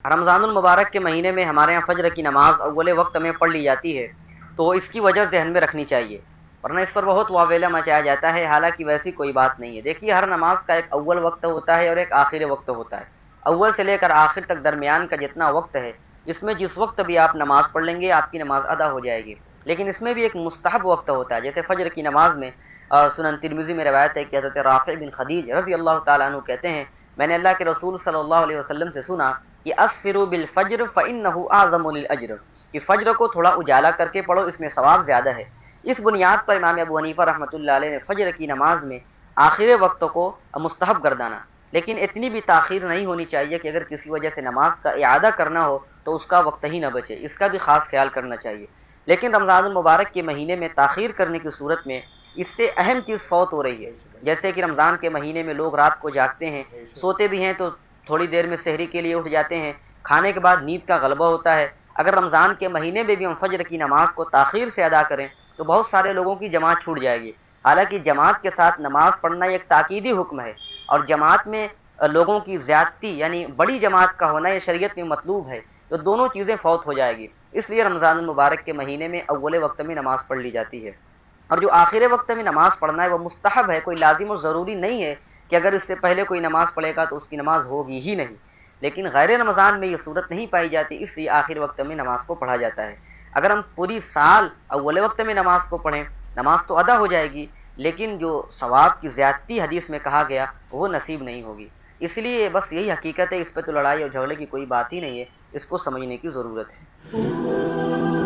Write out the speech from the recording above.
رمضان المبارک کے مہینے میں ہمارے ہاں فجر کی نماز اول وقت میں پڑھ لی جاتی ہے، تو اس کی وجہ ذہن میں رکھنی چاہیے، ورنہ اس پر بہت واویلا مچایا جاتا ہے، حالانکہ ویسی کوئی بات نہیں ہے۔ دیکھیے، ہر نماز کا ایک اول وقت ہوتا ہے اور ایک آخر وقت ہوتا ہے۔ اول سے لے کر آخر تک درمیان کا جتنا وقت ہے، اس میں جس وقت بھی آپ نماز پڑھ لیں گے آپ کی نماز ادا ہو جائے گی، لیکن اس میں بھی ایک مستحب وقت ہوتا ہے، جیسے فجر کی نماز میں سنن ترمذی میں روایت ہے کہ حضرت رافع بن خدیج رضی اللہ تعالیٰ عنہ کہتے ہیں، میں نے اللہ کے رسول صلی اللہ علیہ وسلم سے سنا کہ اسفروا بالفجر فانه اعظم للاجر، کہ فجر کو تھوڑا اجالا کر کے پڑھو، اس میں ثواب زیادہ ہے۔ اس بنیاد پر امام ابو حنیفہ رحمۃ اللہ علیہ نے فجر کی نماز میں آخر وقت کو مستحب گردانا، لیکن اتنی بھی تاخیر نہیں ہونی چاہیے کہ اگر کسی وجہ سے نماز کا اعادہ کرنا ہو تو اس کا وقت ہی نہ بچے، اس کا بھی خاص خیال کرنا چاہیے۔ لیکن رمضان المبارک کے مہینے میں تاخیر کرنے کی صورت میں اس سے اہم چیز فوت ہو رہی ہے، جیسے کہ رمضان کے مہینے میں لوگ رات کو جاگتے ہیں، سوتے بھی ہیں تو تھوڑی دیر میں سحری کے لیے اٹھ جاتے ہیں، کھانے کے بعد نیند کا غلبہ ہوتا ہے۔ اگر رمضان کے مہینے میں بھی ہم فجر کی نماز کو تاخیر سے ادا کریں تو بہت سارے لوگوں کی جماعت چھوٹ جائے گی، حالانکہ جماعت کے ساتھ نماز پڑھنا ایک تاکیدی حکم ہے، اور جماعت میں لوگوں کی زیادتی یعنی بڑی جماعت کا ہونا یہ شریعت میں مطلوب ہے، تو دونوں چیزیں فوت ہو جائے گی۔ اس لیے رمضان المبارک کے مہینے میں اول وقت میں نماز پڑھ لی جاتی ہے، اور جو آخر وقت میں نماز پڑھنا ہے وہ مستحب ہے، کوئی لازم و ضروری نہیں ہے کہ اگر اس سے پہلے کوئی نماز پڑھے گا تو اس کی نماز ہوگی ہی نہیں، لیکن غیر رمضان میں یہ صورت نہیں پائی جاتی، اس لیے آخر وقت میں نماز کو پڑھا جاتا ہے۔ اگر ہم پوری سال اول وقت میں نماز کو پڑھیں، نماز تو ادا ہو جائے گی، لیکن جو ثواب کی زیادتی حدیث میں کہا گیا وہ نصیب نہیں ہوگی۔ اس لیے بس یہی حقیقت ہے، اس پہ تو لڑائی اور جھگڑے کی کوئی بات ہی نہیں ہے، اس کو سمجھنے کی ضرورت ہے۔